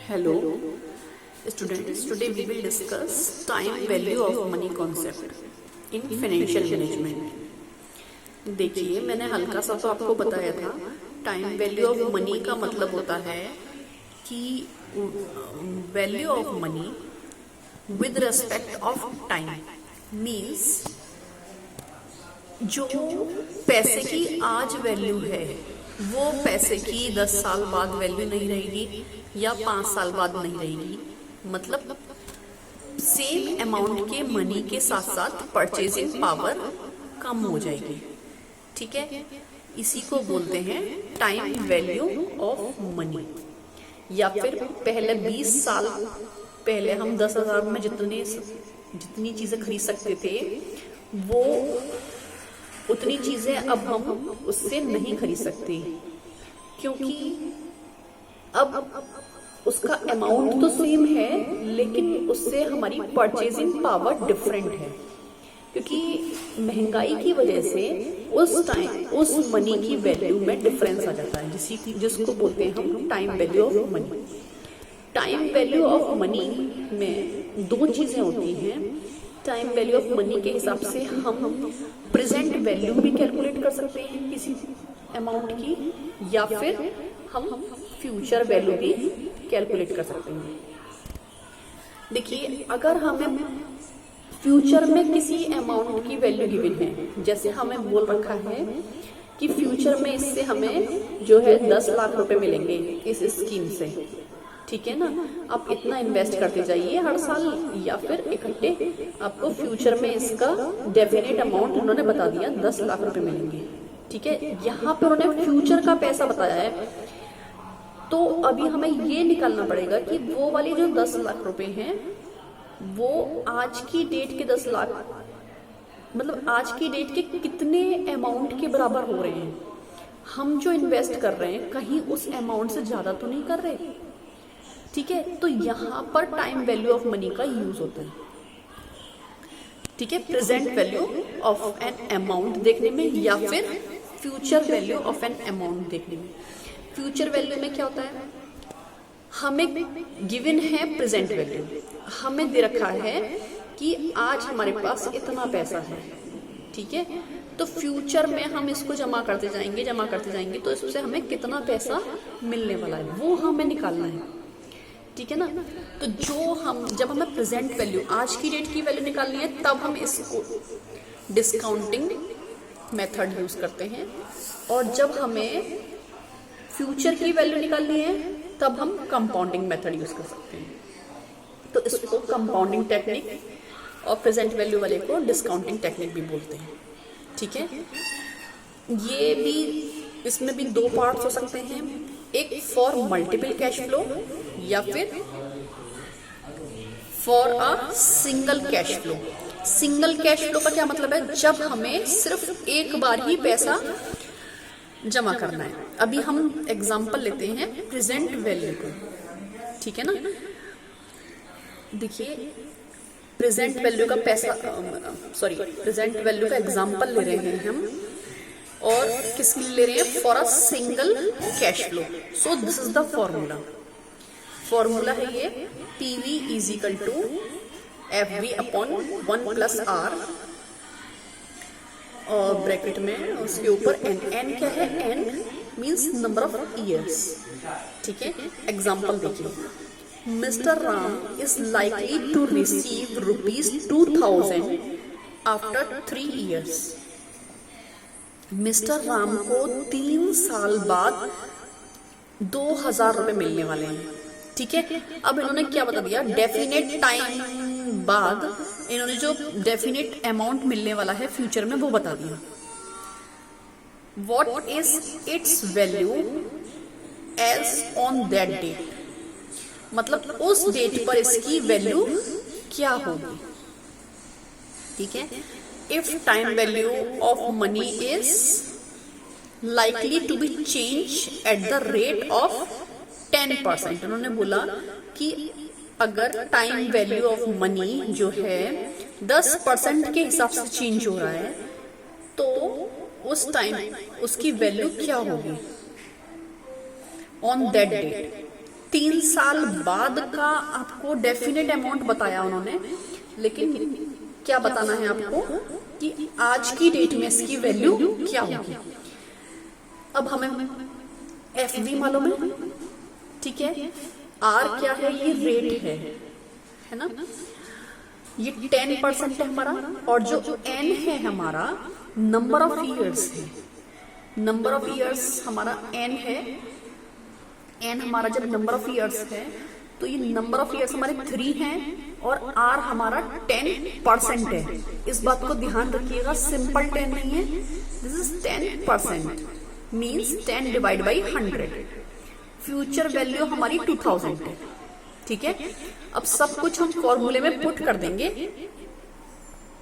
Hello students, today we will discuss time value of money concept in financial management। देखिए, मैंने हल्का सा तो आपको बताया था। टाइम वैल्यू ऑफ मनी का मतलब होता है कि value of money with respect of time, means जो पैसे की आज वैल्यू है वो पैसे की 10 साल बाद वैल्यू नहीं रहेगी या 5 साल बाद नहीं रहेगी। मतलब सेम अमाउंट के मनी के साथ साथ परचेजिंग पावर कम हो जाएगी। ठीक है, इसी को बोलते हैं टाइम वैल्यू ऑफ मनी। या फिर पहले 20 साल पहले हम 10,000 में जितनी चीजें खरीद सकते थे वो उतनी चीजें अब हम उससे नहीं खरीद सकते, क्योंकि अब उसका अमाउंट तो सेम है लेकिन उससे हमारी परचेजिंग पावर डिफरेंट है, क्योंकि महंगाई की वजह से उस मनी की वैल्यू में डिफरेंस आ जाता है, जिसको बोलते हैं हम time value of money. Time value of money में दो चीजें होती हैं। टाइम वैल्यू ऑफ मनी के हिसाब से हम प्रेजेंट वैल्यू भी कैलकुलेट कर सकते हैं किसी अमाउंट की, या फिर हम फ्यूचर वैल्यू भी कैलकुलेट कर सकते हैं। देखिए, अगर हमें फ्यूचर में किसी अमाउंट की वैल्यू गिवन है, जैसे हमें बोल रखा है कि फ्यूचर में इससे हमें जो है 10 लाख रुपए मिलेंगे इस स्कीम से, ठीक है ना, आप इतना इन्वेस्ट करते जाइए हर साल या फिर इकट्ठे, आपको फ्यूचर में इसका डेफिनेट अमाउंट उन्होंने बता दिया 10 लाख रुपए मिलेंगे। ठीक है, यहाँ पे उन्होंने फ्यूचर का पैसा बताया है, तो अभी हमें ये निकालना पड़ेगा कि वो वाली जो 10 लाख रुपए हैं वो आज की डेट के 10 लाख, मतलब आज की डेट के कितने अमाउंट के बराबर हो रहे हैं। हम जो इन्वेस्ट कर रहे हैं कहीं उस अमाउंट से ज्यादा तो नहीं कर रहे। ठीक है, तो यहाँ पर टाइम वैल्यू ऑफ मनी का यूज होता है। ठीक है, present value of an amount देखने में या फिर future value of an amount देखने में। फ्यूचर वैल्यू में क्या होता है, हमें गिवन है प्रेजेंट वैल्यू, हमें दे रखा है कि आज हमारे पास इतना पैसा है। ठीक है, तो फ्यूचर में हम इसको जमा करते जाएंगे तो इससे हमें कितना पैसा मिलने वाला है वो हमें निकालना है। ठीक है ना, तो जब हमें प्रेजेंट वैल्यू आज की डेट की वैल्यू निकालनी है तब हम इसको डिस्काउंटिंग मेथड यूज करते हैं, और जब हमें फ्यूचर की वैल्यू निकालनी है तब हम कंपाउंडिंग मेथड यूज कर सकते हैं। तो इसको कंपाउंडिंग टेक्निक और प्रेजेंट वैल्यू वाले को डिस्काउंटिंग टेक्निक भी बोलते हैं। ठीक है, ये भी इसमें भी दो पार्ट्स हो सकते हैं, एक फॉर मल्टीपल कैश फ्लो या फिर for a single cash flow. Single cash flow का क्या मतलब है, जब हमें सिर्फ एक बार ही पैसा जमा करना है। अभी हम एग्जांपल लेते हैं प्रेजेंट वैल्यू को। ठीक है ना, देखिए प्रेजेंट वैल्यू का प्रेजेंट वैल्यू का एग्जांपल ले रहे हैं हम, और किसके लिए ले रहे हैं, for a single cash flow. So this is the formula है ये, PV is equal to FV upon 1 plus R और ब्रैकेट में उसके ऊपर n क्या है, n means number of years. ठीक है, एग्जाम्पल देखिए, Mister Ram is likely to receive ₹2,000 after 3 years. Mister Ram को 3 साल बाद 2,000 रुपए मिलने वाले हैं। ठीक है, अब इन्होंने क्या बता दिया, डेफिनेट टाइम बाद इन्होंने जो डेफिनेट अमाउंट मिलने वाला है फ्यूचर में वो बता दिया। What is its value as on that date, मतलब उस डेट पर इसकी वैल्यू क्या होगी। ठीक है, if time value of money is likely to be changed at the rate of 10%, उन्होंने बोला कि अगर टाइम वैल्यू ऑफ मनी जो है 10% के हिसाब से चेंज हो रहा है तो उस टाइम उसकी वैल्यू क्या होगी ऑन दैट डेट। 3 साल बाद का आपको डेफिनेट अमाउंट बताया उन्होंने, लेकिन क्या बताना है आपको कि आज की डेट में इसकी वैल्यू क्या होगी। अब हमें एफ वी मालूम है, ठीक है, आर क्या है, ये रेट है ना, ये 10% है हमारा, और जो एन है हमारा नंबर ऑफ ईयर्स है, नंबर ऑफ ईयर्स हमारा एन है, एन हमारा जब नंबर ऑफ ईयर्स है तो ये नंबर ऑफ ईयर्स हमारे 3 हैं और आर हमारा 10% है। इस बात को ध्यान रखिएगा, सिंपल 10 नहीं है, this is 10%, means 10 divide by 100। Future value हमारी 2000 है, ठीक है। अब सब कुछ हम फॉर्मूले में पुट कर देंगे।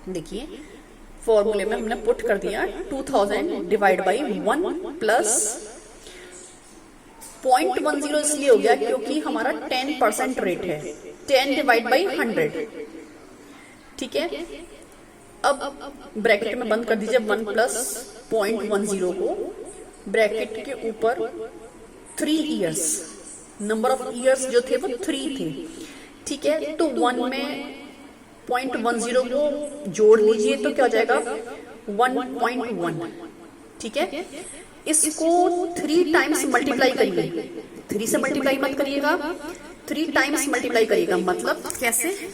देखिए फॉर्मूले में हमने पुट कर दिया 2000 डिवाइड बाई 1 प्लस 0.10 इसलिए हो गया क्योंकि हमारा 10% रेट है, 10 डिवाइड बाई 100, ठीक है। अब ब्रैकेट में बंद कर दीजिए 1 प्लस 0.10 को, ब्रैकेट के ऊपर 3 ईयर्स, नंबर ऑफ ईयर्स जो थे वो 3 थे, ठीक है। तो 1 में 0.10 को जोड़ लीजिए तो क्या हो जाएगा 1.1, ठीक है। इसको 3 टाइम्स मल्टीप्लाई करिए, 3 से मल्टीप्लाई मत करिएगा, 3 टाइम्स मल्टीप्लाई करिएगा, मतलब कैसे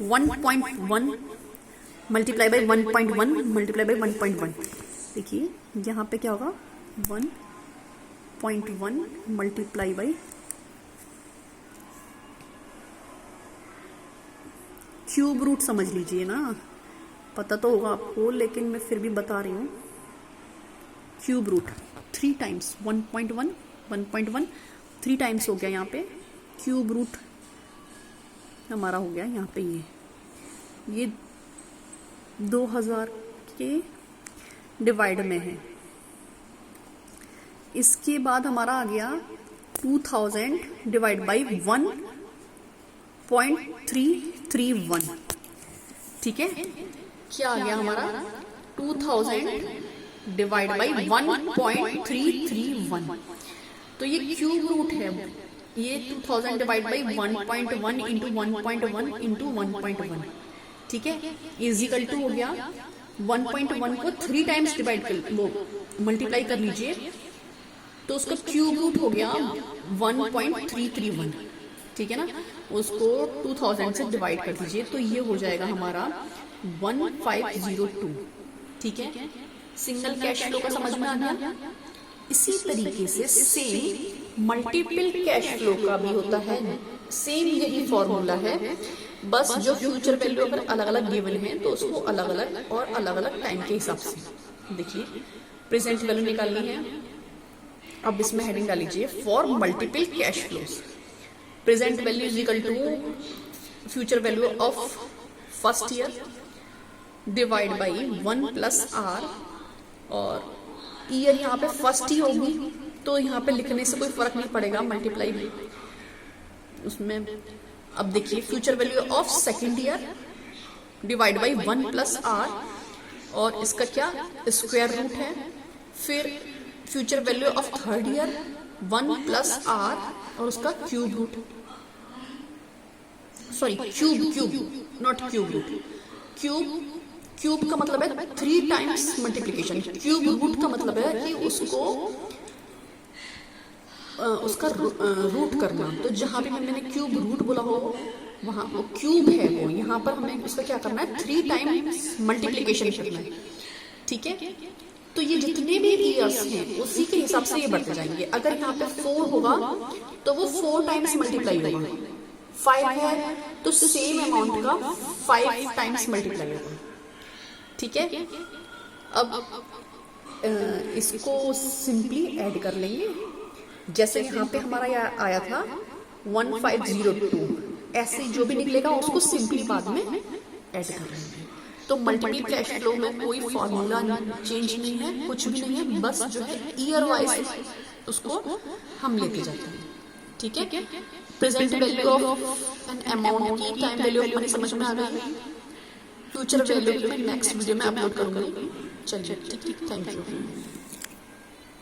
1.1 मल्टीप्लाई बाई 1.1 मल्टीप्लाई बाई 1.1। देखिए यहाँ पे क्या होगा 1.1 मल्टीप्लाई बाई क्यूब रूट समझ लीजिए ना, पता तो होगा आपको लेकिन मैं फिर भी बता रही हूँ। क्यूब रूट 3 टाइम्स 1.1 3 टाइम्स हो गया यहाँ पे, क्यूब रूट हमारा हो गया यहाँ पे, ये 2000 के डिवाइड में है। इसके बाद हमारा आ गया 2000 डिवाइड बाई 1.331, ठीक है। क्या आ गया हमारा 2000 डिवाइड बाई 1.331, तो ये क्यूब रूट है, ये 2000 डिवाइड बाई 1.1 इंटू 1.1 इंटू 1.1, ठीक है, इजिकल टू हो गया 1.1 को 3 टाइम्स डिवाइड कर वो मल्टीप्लाई कर लीजिए तो उसका क्यूब रूट हो गया 1.331, ठीक है ना। उसको 2000 से डिवाइड कर दीजिए तो ये हो जाएगा हमारा 1502, ठीक है। सिंगल कैश फ्लो का समझ में आ गया। इसी तरीके से सेम मल्टीपल कैश फ्लो का भी होता है, सेम यही फॉर्मूला है, बस जो फ्यूचर वैल्यू अगर अलग अलग गिवन है तो उसको अलग अलग और अलग अलग टाइम के हिसाब से देखिए प्रेजेंट वैल्यू निकालनी है। अब इसमें हेडिंग डाल लीजिए for multiple cash flows, present value is equal to future value of first year divide by 1 plus R, और ईयर यहाँ पे फर्स्ट ही होगी तो यहाँ पे लिखने से कोई फर्क नहीं पड़ेगा, मल्टीप्लाई भी उसमें। अब देखिए future value of second year divide by 1 plus R, और इसका क्या स्क्वायर रूट है, फिर future value of third year 1 plus R और उसका cube root, sorry cube not cube root, cube का मतलब है 3 टाइम्स मल्टीप्लीकेशन, क्यूब रूट का मतलब है कि उसको उसका रूट करना। तो जहां भी मैंने क्यूब रूट बोला हो वहां वो क्यूब है, वो यहाँ पर हमें उसका क्या करना है 3 टाइम्स मल्टीप्लीकेशन करना है, ठीक है। तो ये जितने भी ईयर्स हैं उसी के हिसाब से ये बढ़ते जाएंगे। अगर यहाँ पे 4 होगा तो वो 4 टाइम्स मल्टीप्लाई होगा, 5 है तो सेम अमाउंट का 5 टाइम्स मल्टीप्लाई होगा, ठीक है। अब इसको सिंपली ऐड कर लेंगे, जैसे यहाँ पे हमारा आया था 1502, ऐसे जो भी निकलेगा उसको सिंपली बाद में ऐड कर लेंगे। तो मल्टीपल कैश फ्लो में कोई फॉर्मूला चेंज नहीं है, कुछ भी नहीं है, बस जो है ईयर वाइज उसको हम लेते जाते हैं, ठीक है। Present value of an amount की टाइम वैल्यू हमारी समझ में आ गई। फ्यूचर वैल्यू मैं नेक्स्ट वीडियो में अपलोड करूंगी। चलिए ठीक, थैंक यू।